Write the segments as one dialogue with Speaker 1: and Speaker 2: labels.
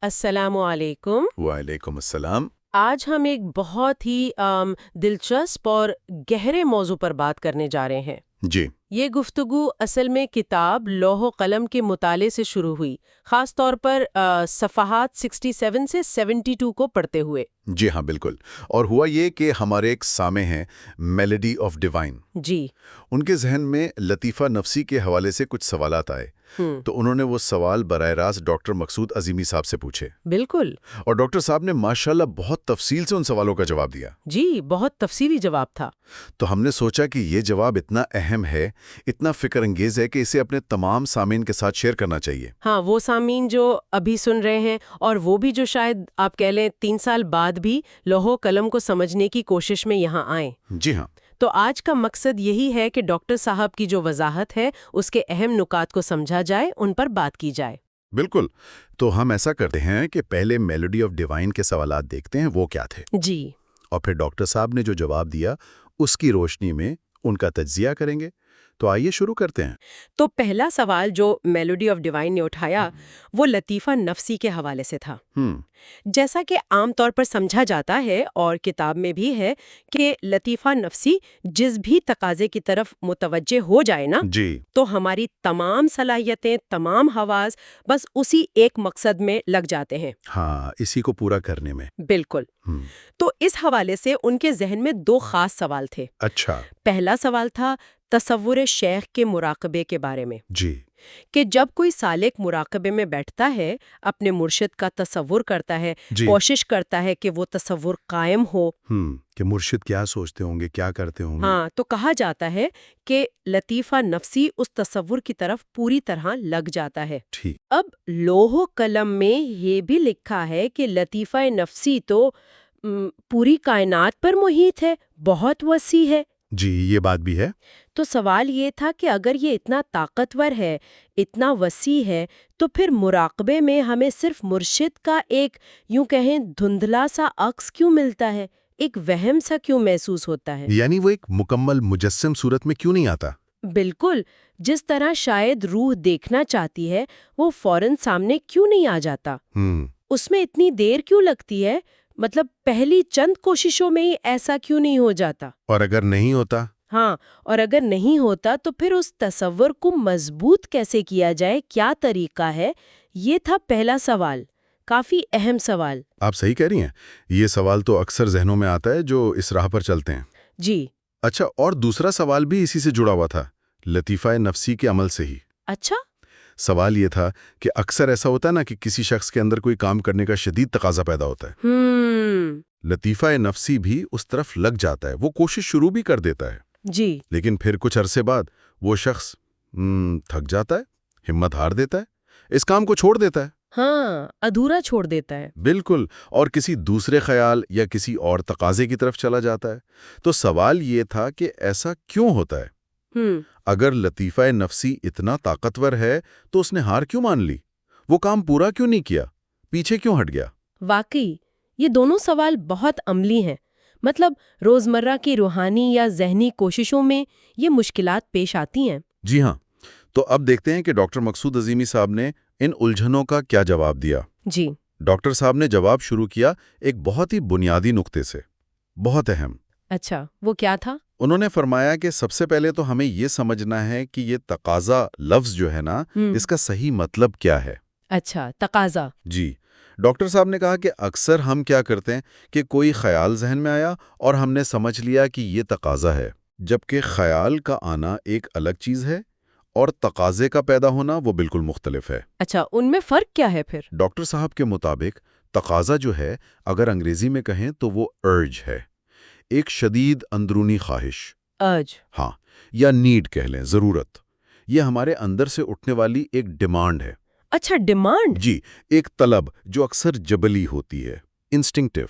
Speaker 1: السلام علیکم۔
Speaker 2: وعلیکم السلام۔
Speaker 1: آج ہم ایک بہت ہی دلچسپ اور گہرے موضوع پر بات کرنے جا رہے ہیں۔
Speaker 2: جی
Speaker 1: یہ گفتگو اصل میں کتاب لوح و قلم کے مطالعے سے شروع ہوئی، خاص طور پر صفحات 67 سے 72 کو پڑھتے ہوئے۔
Speaker 2: جی ہاں بالکل۔ اور ہوا یہ کہ ہمارے ایک سامع ہیں میلڈی آف ڈیوائن،
Speaker 1: جی
Speaker 2: ان کے ذہن میں لطیفہ نفسی کے حوالے سے کچھ سوالات آئے، تو انہوں نے وہ سوال براہ راست ڈاکٹر مقصود عظیمی صاحب سے پوچھے،
Speaker 1: بالکل۔
Speaker 2: اور ڈاکٹر صاحب نے ماشاءاللہ بہت تفصیل سے ان سوالوں کا جواب دیا۔
Speaker 1: جی بہت تفصیلی جواب تھا۔
Speaker 2: تو ہم نے سوچا کہ یہ جواب اتنا اہم ہے، اتنا فکر انگیز ہے کہ اسے اپنے تمام سامعین کے ساتھ شیئر کرنا چاہیے۔
Speaker 1: ہاں، وہ سامعین جو ابھی سن رہے ہیں اور وہ بھی جو شاید آپ کہہ لیں 3 سال بعد بھی لوح و قلم کو سمجھنے کی کوشش میں یہاں آئیں۔
Speaker 2: جی ہاں،
Speaker 1: تو آج کا مقصد یہی ہے کہ ڈاکٹر صاحب کی جو وضاحت ہے اس کے اہم نکات کو سمجھا جائے، ان پر بات کی جائے۔
Speaker 2: بالکل۔ تو ہم ایسا کرتے ہیں کہ پہلے میلڈی آف ڈیوائن کے سوالات دیکھتے ہیں وہ کیا تھے،
Speaker 1: جی،
Speaker 2: اور پھر ڈاکٹر صاحب نے جو جواب دیا اس کی روشنی میں ان کا تجزیہ کریں گے۔ تو آئیے شروع کرتے ہیں۔
Speaker 1: تو پہلا سوال جو میلوڈی آف ڈیوائن نے اٹھایا وہ لطیفہ نفسی کے حوالے سے تھا۔ جیسا کہ عام طور پر سمجھا جاتا ہے اور کتاب میں بھی ہے کہ لطیفہ نفسی جس بھی تقاضے کی طرف متوجہ ہو جائے نا،
Speaker 2: جی
Speaker 1: تو ہماری تمام صلاحیتیں، تمام حواس بس اسی ایک مقصد میں لگ جاتے ہیں۔
Speaker 2: ہاں، اسی کو پورا کرنے میں۔
Speaker 1: بالکل۔ تو اس حوالے سے ان کے ذہن میں 2 خاص سوال تھے۔
Speaker 2: اچھا
Speaker 1: پہلا سوال تھا تصور شیخ کے مراقبے کے بارے میں،
Speaker 2: جی
Speaker 1: کہ جب کوئی سالک مراقبے میں بیٹھتا ہے، اپنے مرشد کا تصور کرتا ہے،
Speaker 2: جی
Speaker 1: کوشش کرتا ہے کہ وہ تصور قائم ہو۔
Speaker 2: کہ مرشد کیا سوچتے ہوں گے، کیا کرتے ہوں گے۔
Speaker 1: ہاں، تو کہا جاتا ہے کہ لطیفہ نفسی اس تصور کی طرف پوری طرح لگ جاتا ہے۔
Speaker 2: ٹھیک۔
Speaker 1: اب لوح و قلم میں یہ بھی لکھا ہے کہ لطیفہ نفسی تو پوری کائنات پر محیط ہے، بہت وسیع ہے۔
Speaker 2: جی یہ بات بھی ہے۔
Speaker 1: تو سوال یہ تھا کہ اگر یہ اتنا طاقتور ہے، اتنا وسیع ہے، تو پھر مراقبے میں ہمیں صرف مرشد کا ایک یوں کہیں دھندلا سا عکس کیوں ملتا ہے، ایک وہم سا کیوں محسوس ہوتا ہے؟
Speaker 2: یعنی وہ ایک مکمل مجسم صورت میں کیوں نہیں آتا؟
Speaker 1: بالکل، جس طرح شاید روح دیکھنا چاہتی ہے وہ فوراً سامنے کیوں نہیں آ جاتا؟ اس میں اتنی دیر کیوں لگتی ہے؟ مطلب پہلی چند کوششوں میں ہی ایسا کیوں نہیں ہو جاتا؟
Speaker 2: اور اگر نہیں ہوتا؟
Speaker 1: ہاں، اور اگر نہیں ہوتا تو پھر اس تصور کو مضبوط کیسے کیا جائے، کیا طریقہ ہے؟ یہ تھا پہلا سوال، کافی اہم سوال۔
Speaker 2: آپ صحیح کہہ رہی ہیں، یہ سوال تو اکثر ذہنوں میں آتا ہے جو اس راہ پر چلتے ہیں۔
Speaker 1: جی
Speaker 2: اچھا، اور دوسرا سوال بھی اسی سے جڑا ہوا تھا، لطیفہ نفسی کے عمل سے ہی۔
Speaker 1: اچھا،
Speaker 2: سوال یہ تھا کہ اکثر ایسا ہوتا ہے نا کہ کسی شخص کے اندر کوئی کام کرنے کا شدید تقاضا پیدا ہوتا ہے، لطیفہ نفسی بھی اس طرف لگ جاتا ہے، وہ کوشش شروع بھی کر دیتا ہے،
Speaker 1: جی
Speaker 2: لیکن پھر کچھ عرصے بعد وہ شخص تھک جاتا ہے، ہمت ہار دیتا ہے، اس کام کو چھوڑ دیتا ہے۔
Speaker 1: ہاں، ادھورا چھوڑ دیتا ہے۔
Speaker 2: بالکل، اور کسی دوسرے خیال یا کسی اور تقاضے کی طرف چلا جاتا ہے۔ تو سوال یہ تھا کہ ایسا کیوں ہوتا ہے؟ اگر لطیفہ نفسی اتنا طاقتور ہے تو اس نے ہار کیوں مان لی؟ وہ کام پورا کیوں نہیں کیا؟ پیچھے کیوں ہٹ گیا؟
Speaker 1: واقعی یہ دونوں سوال بہت عملی ہیں، مطلب روزمرہ کی روحانی یا ذہنی کوششوں میں یہ مشکلات پیش آتی ہیں۔
Speaker 2: جی ہاں، تو اب دیکھتے ہیں کہ ڈاکٹر مقصود عظیمی صاحب نے ان الجھنوں کا کیا جواب دیا۔
Speaker 1: جی،
Speaker 2: ڈاکٹر صاحب نے جواب شروع کیا ایک بہت ہی بنیادی نقطے سے، بہت اہم۔
Speaker 1: اچھا، وہ کیا تھا؟
Speaker 2: انہوں نے فرمایا کہ سب سے پہلے تو ہمیں یہ سمجھنا ہے کہ یہ تقاضا لفظ جو ہے نا، اس کا صحیح مطلب کیا ہے۔
Speaker 1: اچھا، تقاضا۔
Speaker 2: جی، ڈاکٹر صاحب نے کہا کہ اکثر ہم کیا کرتے ہیں کہ کوئی خیال ذہن میں آیا اور ہم نے سمجھ لیا کہ یہ تقاضا ہے، جبکہ خیال کا آنا ایک الگ چیز ہے اور تقاضے کا پیدا ہونا وہ بالکل مختلف ہے۔
Speaker 1: اچھا، ان میں فرق کیا ہے پھر؟
Speaker 2: ڈاکٹر صاحب کے مطابق تقاضا جو ہے، اگر انگریزی میں کہیں تو وہ ارج ہے، ایک شدید اندرونی خواہش،
Speaker 1: ارج،
Speaker 2: ہاں، یا نیڈ کہہ لیں، ضرورت۔ یہ ہمارے اندر سے اٹھنے والی ایک ڈیمانڈ ہے۔
Speaker 1: اچھا، ڈیمانڈ؟
Speaker 2: جی، ایک طلب جو اکثر جبلی ہوتی ہے، انسٹنکٹیو،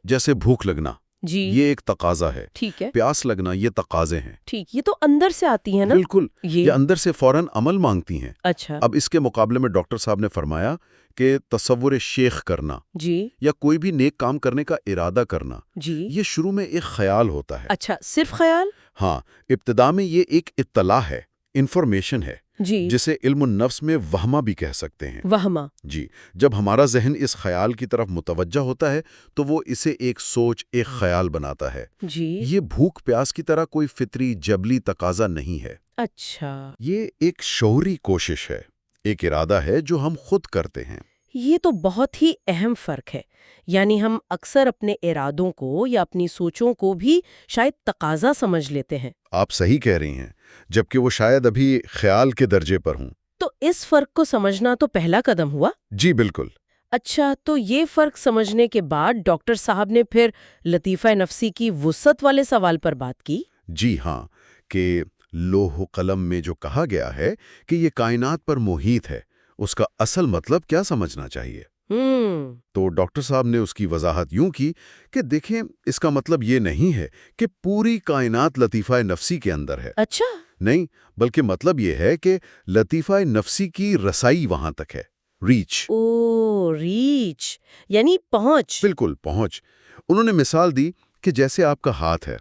Speaker 2: جیسے بھوک لگنا،
Speaker 1: جی،
Speaker 2: یہ ایک تقاضا ہے۔
Speaker 1: ٹھیک ہے،
Speaker 2: پیاس لگنا، یہ تقاضے ہیں۔
Speaker 1: ٹھیک، یہ تو اندر سے آتی ہے نا؟
Speaker 2: بالکل، یہ اندر سے فوراً عمل مانگتی ہیں۔
Speaker 1: اچھا،
Speaker 2: اب اس کے مقابلے میں ڈاکٹر صاحب نے فرمایا کہ تصور شیخ کرنا،
Speaker 1: جی،
Speaker 2: یا کوئی بھی نیک کام کرنے کا ارادہ کرنا،
Speaker 1: جی،
Speaker 2: یہ شروع میں ایک خیال ہوتا ہے۔
Speaker 1: اچھا، صرف خیال؟
Speaker 2: ہاں، ابتدا میں یہ ایک اطلاع ہے، انفارمیشن ہے،
Speaker 1: جی
Speaker 2: جسے علم النفس میں وہمہ بھی کہہ سکتے ہیں۔
Speaker 1: وہمہ،
Speaker 2: جی، جب ہمارا ذہن اس خیال کی طرف متوجہ ہوتا ہے تو وہ اسے ایک سوچ، ایک خیال بناتا ہے۔
Speaker 1: جی
Speaker 2: یہ بھوک پیاس کی طرح کوئی فطری جبلی تقاضا نہیں ہے،
Speaker 1: اچھا،
Speaker 2: یہ ایک شعوری کوشش ہے، ایک ارادہ ہے جو ہم خود کرتے ہیں۔
Speaker 1: یہ تو بہت ہی اہم فرق ہے، یعنی ہم اکثر اپنے ارادوں کو یا اپنی سوچوں کو بھی شاید تقاضا سمجھ لیتے ہیں۔
Speaker 2: آپ صحیح کہہ رہی ہیں، جبکہ وہ شاید ابھی خیال کے درجے پر ہوں۔
Speaker 1: تو اس فرق کو سمجھنا تو پہلا قدم ہوا۔
Speaker 2: جی بالکل۔
Speaker 1: اچھا، تو یہ فرق سمجھنے کے بعد ڈاکٹر صاحب نے پھر لطیفہ نفسی کی وسعت والے سوال پر بات کی۔
Speaker 2: جی ہاں، کہ لوح و قلم میں جو کہا گیا ہے کہ یہ کائنات پر محیط ہے، اس کا اصل مطلب کیا سمجھنا چاہیے؟ تو ڈاکٹر صاحب نے اس کی وضاحت یوں کی کہ دیکھیں، اس کا مطلب یہ نہیں ہے کہ پوری کائنات لطیفہ نفسی کے اندر ہے۔
Speaker 1: اچھا،
Speaker 2: نہیں، بلکہ مطلب یہ ہے کہ لطیفہ نفسی کی رسائی وہاں تک ہے، ریچ۔
Speaker 1: ریچ یعنی پہنچ۔
Speaker 2: بالکل، پہنچ۔ انہوں نے مثال دی کہ جیسے آپ کا ہاتھ ہے،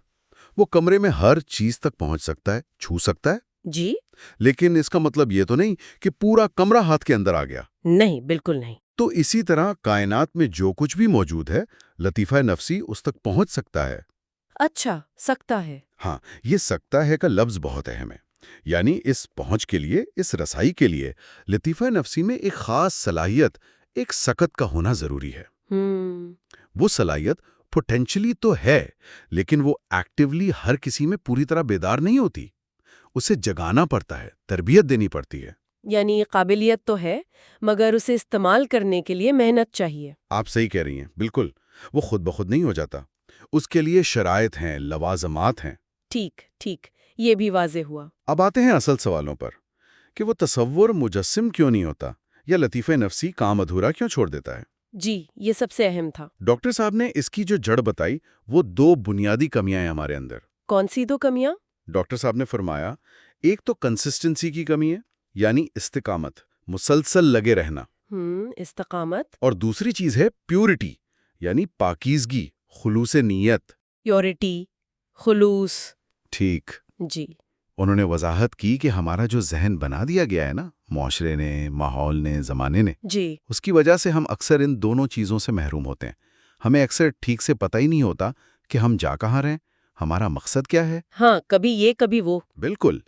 Speaker 2: وہ کمرے میں ہر چیز تک پہنچ سکتا ہے، چھو سکتا ہے،
Speaker 1: جی،
Speaker 2: لیکن اس کا مطلب یہ تو نہیں کہ پورا کمرہ ہاتھ کے اندر آ گیا۔
Speaker 1: نہیں، بالکل نہیں۔
Speaker 2: تو اسی طرح کائنات میں جو کچھ بھی موجود ہے، لطیفہ نفسی اس تک پہنچ سکتا ہے۔
Speaker 1: اچھا، سکتا ہے۔
Speaker 2: ہاں، یہ سکتا ہے کا لفظ بہت اہم ہے، یعنی اس پہنچ کے لیے، اس رسائی کے لیے لطیفہ نفسی میں ایک خاص صلاحیت، ایک سکت کا ہونا ضروری ہے۔ وہ صلاحیت پوٹینشلی تو ہے، لیکن وہ ایکٹیولی ہر کسی میں پوری طرح بیدار نہیں ہوتی۔ اسے جگانا پڑتا ہے، تربیت دینی پڑتی ہے۔
Speaker 1: یعنی قابلیت تو ہے، مگر اسے استعمال کرنے کے لیے محنت چاہیے۔
Speaker 2: آپ صحیح کہہ رہی ہیں، بالکل۔ وہ خود بخود نہیں ہو جاتا، اس کے لیے شرائط ہیں، لوازمات ہیں۔
Speaker 1: ٹھیک، یہ بھی واضح ہوا۔
Speaker 2: اب آتے ہیں اصل سوالوں پر، کہ وہ تصور مجسم کیوں نہیں ہوتا، یا لطیفہ نفسی کام ادھورا کیوں چھوڑ دیتا ہے؟
Speaker 1: جی، یہ سب سے اہم تھا۔
Speaker 2: ڈاکٹر صاحب نے اس کی جو جڑ بتائی، وہ دو بنیادی کمیاں ہیں ہمارے اندر۔
Speaker 1: کون سی دو کمیاں؟
Speaker 2: ڈاکٹر صاحب نے فرمایا، ایک تو کنسسٹنسی کی کمی ہے، یعنی استقامت، مسلسل لگے رہنا۔
Speaker 1: استقامت۔
Speaker 2: اور دوسری چیز ہے پیورٹی، یعنی پاکیزگی، خلوص نیت۔
Speaker 1: پیورٹی، خلوص۔
Speaker 2: ٹھیک۔
Speaker 1: جی۔
Speaker 2: انہوں نے وضاحت کی کہ ہمارا جو ذہن بنا دیا گیا ہے نا، معاشرے نے، ماحول نے، زمانے نے،
Speaker 1: جی،
Speaker 2: اس کی وجہ سے ہم اکثر ان دونوں چیزوں سے محروم ہوتے ہیں۔ ہمیں اکثر ٹھیک سے پتہ ہی نہیں ہوتا کہ ہم جا کہاں رہے ہیں، ہمارا مقصد کیا ہے۔
Speaker 1: ہاں، کبھی یہ کبھی وہ۔
Speaker 2: بالکل،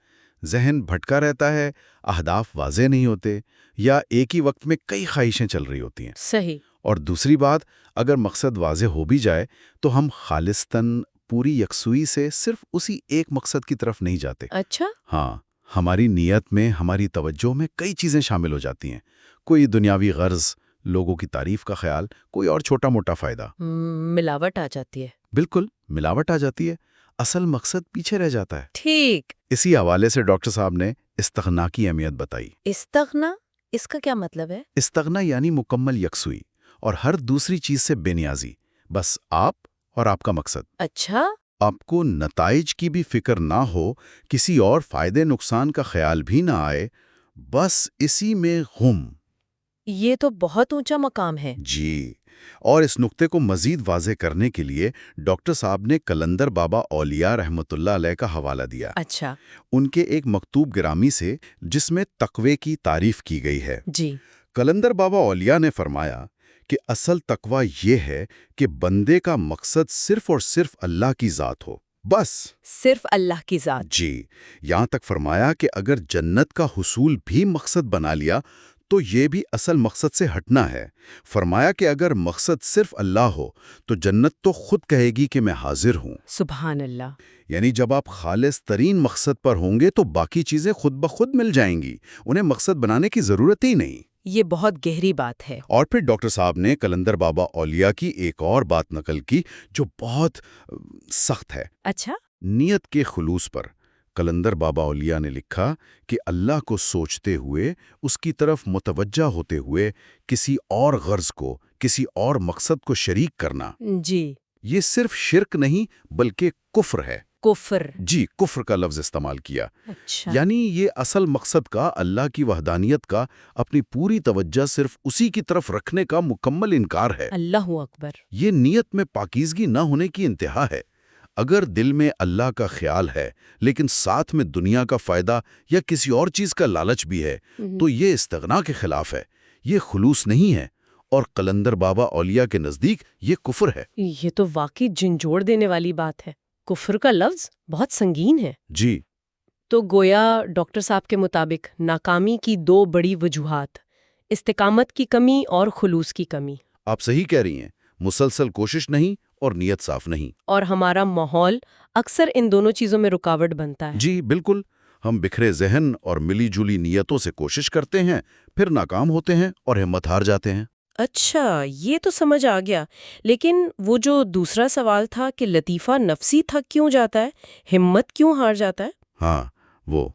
Speaker 2: ذہن بھٹکا رہتا ہے، اہداف واضح نہیں ہوتے، یا ایک ہی وقت میں کئی خواہشیں چل رہی ہوتی ہیں۔
Speaker 1: صحیح۔
Speaker 2: اور دوسری بات، اگر مقصد واضح ہو بھی جائے تو ہم خالصتاً پوری یکسوئی سے صرف اسی ایک مقصد کی طرف نہیں جاتے۔
Speaker 1: اچھا۔
Speaker 2: ہاں، ہماری نیت میں، ہماری توجہ میں کئی چیزیں شامل ہو جاتی ہیں۔ کوئی دنیاوی غرض، لوگوں کی تعریف کا خیال، کوئی اور چھوٹا موٹا فائدہ۔
Speaker 1: ملاوٹ آ جاتی ہے۔
Speaker 2: بالکل، ملاوٹ آ جاتی ہے، اصل مقصد پیچھے رہ جاتا ہے۔
Speaker 1: ٹھیک۔
Speaker 2: اسی حوالے سے ڈاکٹر صاحب نے استغنا کی اہمیت بتائی۔
Speaker 1: استغنا، اس کا کیا مطلب ہے؟
Speaker 2: استغنا یعنی مکمل یکسوئی اور ہر دوسری چیز سے بے نیازی، بس آپ اور آپ کا مقصد۔
Speaker 1: اچھا۔
Speaker 2: آپ کو نتائج کی بھی فکر نہ ہو، کسی اور فائدے نقصان کا خیال بھی نہ آئے، بس اسی میں غم۔
Speaker 1: یہ تو بہت اونچا مقام ہے۔
Speaker 2: جی، اور اس نقطے کو مزید واضح کرنے کے لیے ڈاکٹر صاحب نے قلندر بابا اولیاء رحمۃ اللہ علیہ کا حوالہ دیا۔
Speaker 1: اچھا۔
Speaker 2: ان کے ایک مکتوب گرامی سے، جس میں تقوی کی تعریف کی گئی ہے۔
Speaker 1: جی۔
Speaker 2: قلندر بابا اولیاء نے فرمایا کہ اصل تقوی یہ ہے کہ بندے کا مقصد صرف اور صرف اللہ کی ذات ہو، بس۔
Speaker 1: صرف اللہ کی ذات۔
Speaker 2: جی، یہاں تک فرمایا کہ اگر جنت کا حصول بھی مقصد بنا لیا تو یہ بھی اصل مقصد سے ہٹنا ہے۔ فرمایا کہ اگر مقصد صرف اللہ ہو تو جنت تو خود کہے گی کہ میں حاضر ہوں۔
Speaker 1: سبحان اللہ۔
Speaker 2: یعنی جب آپ خالص ترین مقصد پر ہوں گے تو باقی چیزیں خود بخود مل جائیں گی، انہیں مقصد بنانے کی ضرورت ہی نہیں۔
Speaker 1: یہ بہت گہری بات ہے۔
Speaker 2: اور پھر ڈاکٹر صاحب نے قلندر بابا اولیاء کی ایک اور بات نقل کی جو بہت سخت ہے۔
Speaker 1: اچھا۔
Speaker 2: نیت کے خلوص پر قلندر بابا اولیاء نے لکھا کہ اللہ کو سوچتے ہوئے، اس کی طرف متوجہ ہوتے ہوئے کسی اور غرض کو، کسی اور مقصد کو شریک کرنا،
Speaker 1: جی،
Speaker 2: یہ صرف شرک نہیں بلکہ کفر ہے۔
Speaker 1: کفر۔
Speaker 2: جی، کفر کا لفظ استعمال کیا۔
Speaker 1: اچھا۔
Speaker 2: یعنی یہ اصل مقصد کا، اللہ کی وحدانیت کا، اپنی پوری توجہ صرف اسی کی طرف رکھنے کا مکمل انکار ہے۔
Speaker 1: اللہ اکبر۔
Speaker 2: یہ نیت میں پاکیزگی نہ ہونے کی انتہا ہے۔ اگر دل میں اللہ کا خیال ہے لیکن ساتھ میں دنیا کا فائدہ یا کسی اور چیز کا لالچ بھی ہے تو یہ استغنا کے خلاف ہے، یہ خلوص نہیں ہے، اور قلندر بابا اولیاء کے نزدیک یہ کفر ہے۔
Speaker 1: یہ تو واقعی جھنجھوڑ دینے والی بات ہے۔ کفر کا لفظ بہت سنگین ہے۔
Speaker 2: جی،
Speaker 1: تو گویا ڈاکٹر صاحب کے مطابق ناکامی کی دو بڑی وجوہات، استقامت کی کمی اور خلوص کی کمی۔
Speaker 2: آپ صحیح کہہ رہی ہیں، مسلسل کوشش نہیں اور نیت صاف نہیں۔
Speaker 1: اور ہمارا ماحول اکثر ان دونوں چیزوں میں رکاوٹ بنتا ہے۔
Speaker 2: جی بالکل، ہم بکھرے ذہن اور ملی جلی نیتوں سے کوشش کرتے ہیں، پھر ناکام ہوتے ہیں اور ہمت ہار جاتے ہیں۔
Speaker 1: اچھا، یہ تو سمجھ آ گیا، لیکن وہ جو دوسرا سوال تھا کہ لطیفہ نفسی تھک کیوں جاتا ہے، ہمت کیوں ہار جاتا ہے؟
Speaker 2: ہاں، وہ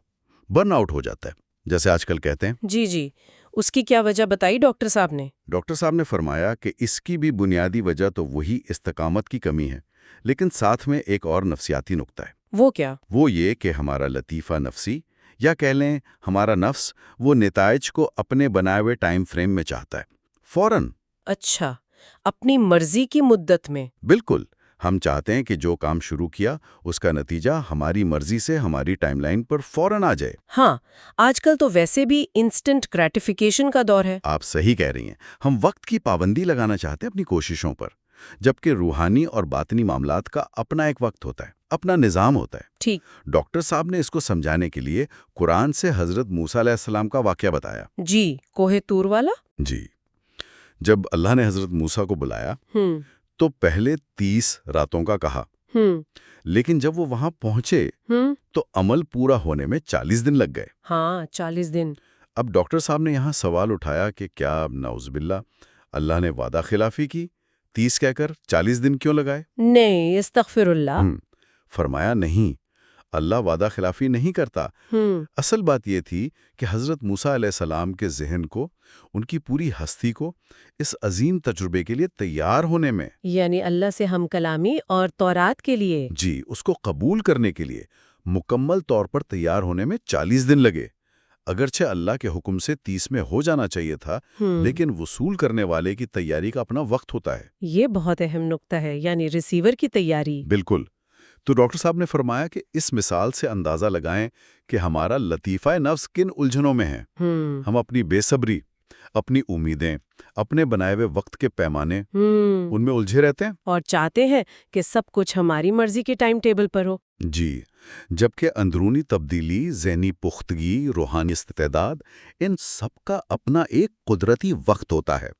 Speaker 2: برن آؤٹ ہو جاتا ہے، جیسے آج کل کہتے ہیں۔
Speaker 1: جی، اس کی کیا وجہ بتائی ڈاکٹر صاحب نے؟
Speaker 2: ڈاکٹر صاحب نے فرمایا کہ اس کی بھی بنیادی وجہ تو وہی استقامت کی کمی ہے، لیکن ساتھ میں ایک اور نفسیاتی نقطہ ہے۔
Speaker 1: وہ کیا؟
Speaker 2: وہ یہ کہ ہمارا لطیفہ نفسی، یا کہہ لیں ہمارا نفس، وہ نتائج کو اپنے بنائے ہوئے ٹائم فریم میں چاہتا ہے، فوراً۔
Speaker 1: اچھا، اپنی مرضی کی مدت میں۔
Speaker 2: بالکل، ہم چاہتے ہیں کہ جو کام شروع کیا اس کا نتیجہ ہماری مرضی سے ہماری ٹائم لائن پر فوراً آ جائے۔
Speaker 1: ہاں، آج کل تو ویسے بھی انسٹنٹ گریٹیفیکیشن کا دور ہے۔
Speaker 2: آپ صحیح کہہ رہی ہیں، ہم وقت کی پابندی لگانا چاہتے ہیں اپنی کوششوں پر، جبکہ روحانی اور باطنی معاملات کا اپنا ایک وقت ہوتا ہے، اپنا نظام ہوتا ہے۔
Speaker 1: ٹھیک۔
Speaker 2: ڈاکٹر صاحب نے اس کو سمجھانے کے لیے قرآن سے حضرت موسیٰ علیہ السلام کا واقعہ بتایا۔
Speaker 1: جی، کوہ طور والا؟
Speaker 2: جی، جب اللہ نے حضرت موسیٰ کو بلایا تو پہلے 30 راتوں کا کہا، لیکن جب وہ وہاں پہنچے تو عمل پورا ہونے میں 40 دن لگ گئے۔
Speaker 1: ہاں، 40 دن۔
Speaker 2: اب ڈاکٹر صاحب نے یہاں سوال اٹھایا کہ کیا نعوذ باللہ اللہ نے وعدہ خلافی کی، 30 کہہ کر 40 دن کیوں لگائے؟
Speaker 1: نہیں، استغفر اللہ۔
Speaker 2: فرمایا نہیں، اللہ وعدہ خلافی نہیں کرتا۔ اصل بات یہ تھی کہ حضرت موسیٰ علیہ السلام کے ذہن کو، ان کی پوری ہستی کو اس عظیم تجربے کے لیے تیار ہونے میں،
Speaker 1: یعنی اللہ سے ہم کلامی اور تورات کے لیے،
Speaker 2: جی، اس کو قبول کرنے کے لیے مکمل طور پر تیار ہونے میں 40 دن لگے۔ اگرچہ اللہ کے حکم سے 30 میں ہو جانا چاہیے تھا، لیکن وصول کرنے والے کی تیاری کا اپنا وقت ہوتا ہے۔
Speaker 1: یہ بہت اہم نقطہ ہے، یعنی ریسیور کی تیاری۔
Speaker 2: بالکل۔ تو ڈاکٹر صاحب نے فرمایا کہ اس مثال سے اندازہ لگائیں کہ ہمارا لطیفہ نفس کن الجھنوں میں ہے۔ ہم اپنی بے صبری، اپنی امیدیں، اپنے بنائے ہوئے وقت کے پیمانے، ان میں الجھے رہتے ہیں
Speaker 1: اور چاہتے ہیں کہ سب کچھ ہماری مرضی کے ٹائم ٹیبل پر ہو۔
Speaker 2: جی، جبکہ اندرونی تبدیلی، ذہنی پختگی، روحانی استعداد، ان سب کا اپنا ایک قدرتی وقت ہوتا ہے،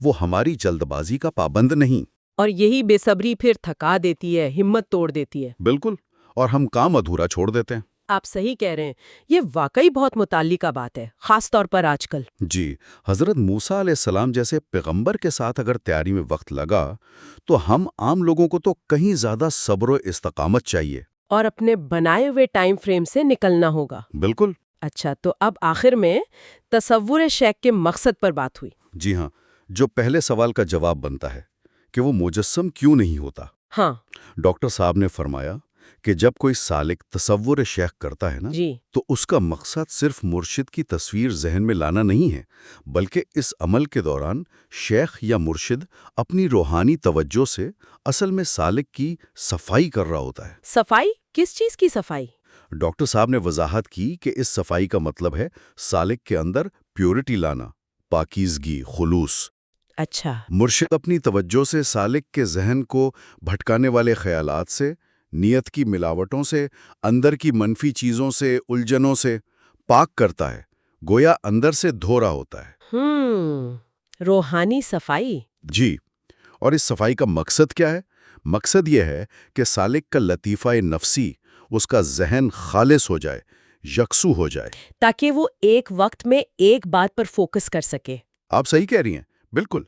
Speaker 2: وہ ہماری جلد بازی کا پابند نہیں۔
Speaker 1: اور یہی بے صبری پھر تھکا دیتی ہے، ہمت توڑ دیتی ہے۔
Speaker 2: بالکل، اور ہم کام ادھورا چھوڑ دیتے ہیں۔
Speaker 1: آپ صحیح کہہ رہے ہیں، یہ واقعی بہت متعلقہ بات ہے، خاص طور پر آج کل۔
Speaker 2: جی، حضرت موسیٰ علیہ السلام جیسے پیغمبر کے ساتھ اگر تیاری میں وقت لگا تو ہم عام لوگوں کو تو کہیں زیادہ صبر و استقامت چاہیے،
Speaker 1: اور اپنے بنائے ہوئے ٹائم فریم سے نکلنا ہوگا۔
Speaker 2: بالکل۔
Speaker 1: اچھا، تو اب آخر میں تصور شیخ کے مقصد پر بات ہوئی۔
Speaker 2: جی ہاں، جو پہلے سوال کا جواب بنتا ہے کہ وہ مجسم کیوں نہیں ہوتا۔
Speaker 1: ہاں،
Speaker 2: ڈاکٹر صاحب نے فرمایا کہ جب کوئی سالک تصور شیخ کرتا ہے نا،
Speaker 1: جی،
Speaker 2: تو اس کا مقصد صرف مرشد کی تصویر ذہن میں لانا نہیں ہے، بلکہ اس عمل کے دوران شیخ یا مرشد اپنی روحانی توجہ سے اصل میں سالک کی صفائی کر رہا ہوتا ہے۔
Speaker 1: صفائی؟ کس چیز کی صفائی؟
Speaker 2: ڈاکٹر صاحب نے وضاحت کی کہ اس صفائی کا مطلب ہے سالک کے اندر پیورٹی لانا، پاکیزگی، خلوص۔
Speaker 1: اچھا،
Speaker 2: مرشد اپنی توجہ سے سالک کے ذہن کو بھٹکانے والے خیالات سے، نیت کی ملاوٹوں سے، اندر کی منفی چیزوں سے، الجھنوں سے پاک کرتا ہے، گویا اندر سے دھو رہا ہوتا ہے۔
Speaker 1: روحانی صفائی۔
Speaker 2: جی، اور اس صفائی کا مقصد کیا ہے؟ مقصد یہ ہے کہ سالک کا لطیفہ نفسی، اس کا ذہن خالص ہو جائے، یکسو ہو جائے،
Speaker 1: تاکہ وہ ایک وقت میں ایک بات پر فوکس کر سکے۔
Speaker 2: آپ صحیح کہہ رہی ہیں، بالکل،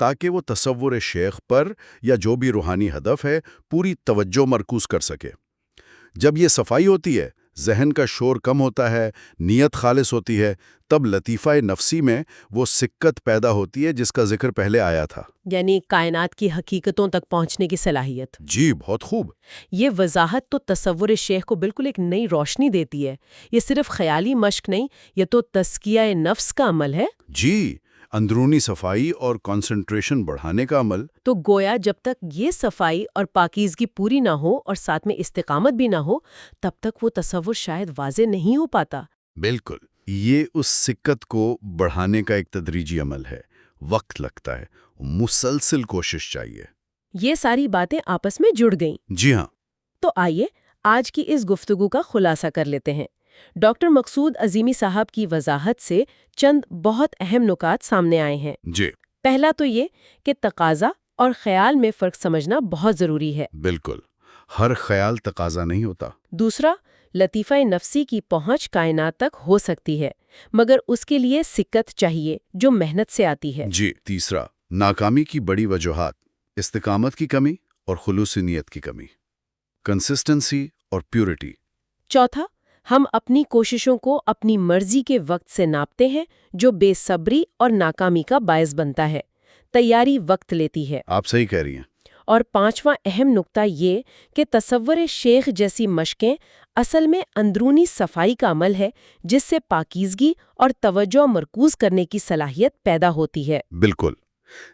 Speaker 2: تاکہ وہ تصور شیخ پر یا جو بھی روحانی ہدف ہے پوری توجہ مرکوز کر سکے۔ جب یہ صفائی ہوتی ہے، ذہن کا شور کم ہوتا ہے، نیت خالص ہوتی ہے، تب لطیفہ نفسی میں وہ سکت پیدا ہوتی ہے جس کا ذکر پہلے آیا تھا،
Speaker 1: یعنی کائنات کی حقیقتوں تک پہنچنے کی صلاحیت۔
Speaker 2: جی، بہت خوب۔
Speaker 1: یہ وضاحت تو تصور شیخ کو بالکل ایک نئی روشنی دیتی ہے۔ یہ صرف خیالی مشق نہیں، یہ تو تزکیہ نفس کا عمل ہے۔
Speaker 2: جی، اندرونی صفائی اور کنسنٹریشن بڑھانے کا عمل؟
Speaker 1: تو گویا جب تک یہ صفائی اور پاکیزگی پوری نہ ہو اور ساتھ میں استقامت بھی نہ ہو، تب تک وہ تصور شاید واضح نہیں ہو پاتا۔
Speaker 2: بالکل، یہ اس سکت کو بڑھانے کا ایک تدریجی عمل ہے، وقت لگتا ہے، مسلسل کوشش چاہیے۔
Speaker 1: یہ ساری باتیں آپس میں جڑ گئیں۔
Speaker 2: جی ہاں۔
Speaker 1: تو آئیے آج کی اس گفتگو کا خلاصہ کر لیتے ہیں۔ ڈاکٹر مقصود عظیمی صاحب کی وضاحت سے چند بہت اہم نکات سامنے آئے ہیں۔
Speaker 2: جی۔
Speaker 1: پہلا تو یہ کہ تقاضا اور خیال میں فرق سمجھنا بہت ضروری ہے۔
Speaker 2: بالکل، ہر خیال تقاضا نہیں ہوتا۔
Speaker 1: دوسرا، لطیفہ نفسی کی پہنچ کائنات تک ہو سکتی ہے، مگر اس کے لیے سکت چاہیے جو محنت سے آتی ہے۔
Speaker 2: جی۔ تیسرا، ناکامی کی بڑی وجوہات، استقامت کی کمی اور خلوص نیت کی کمی، کنسسٹنسی اور پیورٹی۔
Speaker 1: چوتھا، ہم اپنی کوششوں کو اپنی مرضی کے وقت سے ناپتے ہیں جو بے صبری اور ناکامی کا باعث بنتا ہے۔ تیاری وقت لیتی ہے۔
Speaker 2: آپ صحیح کہہ رہی ہیں۔
Speaker 1: اور پانچواں اہم نقطہ یہ کہ تصور شیخ جیسی مشقیں اصل میں اندرونی صفائی کا عمل ہے، جس سے پاکیزگی اور توجہ مرکوز کرنے کی صلاحیت پیدا ہوتی ہے۔
Speaker 2: بالکل،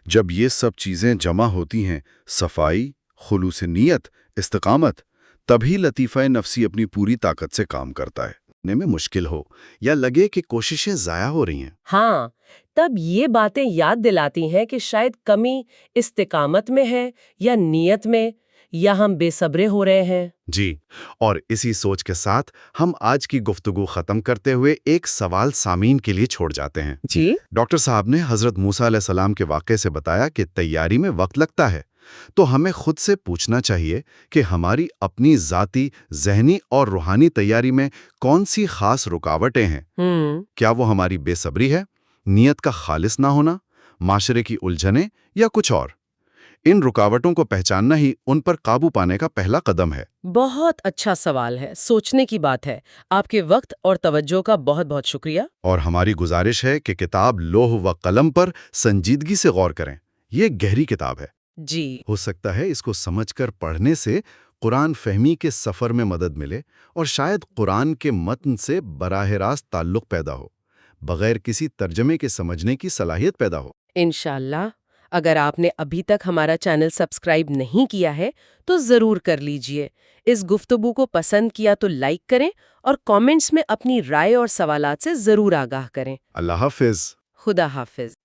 Speaker 2: جب یہ سب چیزیں جمع ہوتی ہیں، صفائی، خلوص نیت، استقامت، تبھی لطیفہ نفسی اپنی پوری طاقت سے کام کرتا ہے۔ میں مشکل ہو یا لگے کہ کوششیں ضائع ہو رہی ہیں،
Speaker 1: ہاں، تب یہ باتیں یاد دلاتی ہیں کہ شاید کمی استقامت میں ہے یا نیت میں، یا ہم بے صبرے ہو رہے ہیں۔
Speaker 2: جی، اور اسی سوچ کے ساتھ ہم آج کی گفتگو ختم کرتے ہوئے ایک سوال سامعین کے لیے چھوڑ جاتے ہیں۔
Speaker 1: جی۔
Speaker 2: ڈاکٹر صاحب نے حضرت موسیٰ علیہ السلام کے واقعے سے بتایا کہ تیاری میں وقت لگتا ہے، تو ہمیں خود سے پوچھنا چاہیے کہ ہماری اپنی ذاتی، ذہنی اور روحانی تیاری میں کون سی خاص رکاوٹیں ہیں؟ کیا وہ ہماری بے صبری ہے، نیت کا خالص نہ ہونا، معاشرے کی الجھنیں یا کچھ اور؟ ان رکاوٹوں کو پہچاننا ہی ان پر قابو پانے کا پہلا قدم ہے۔
Speaker 1: بہت اچھا سوال ہے، سوچنے کی بات ہے۔ آپ کے وقت اور توجہ کا بہت بہت شکریہ۔
Speaker 2: اور ہماری گزارش ہے کہ کتاب لوح و قلم پر سنجیدگی سے غور کریں۔ یہ گہری کتاب ہے۔
Speaker 1: جی۔
Speaker 2: ہو سکتا ہے اس کو سمجھ کر پڑھنے سے قرآن فہمی کے سفر میں مدد ملے اور شاید قرآن کے متن سے براہ راست تعلق پیدا ہو، بغیر کسی ترجمے کے سمجھنے کی صلاحیت پیدا ہو۔
Speaker 1: انشاءاللہ۔ اگر آپ نے ابھی تک ہمارا چینل سبسکرائب نہیں کیا ہے تو ضرور کر لیجئے۔ اس گفتگو کو پسند کیا تو لائک کریں اور کامنٹس میں اپنی رائے اور سوالات سے ضرور آگاہ کریں۔
Speaker 2: اللہ حافظ۔
Speaker 1: خدا حافظ۔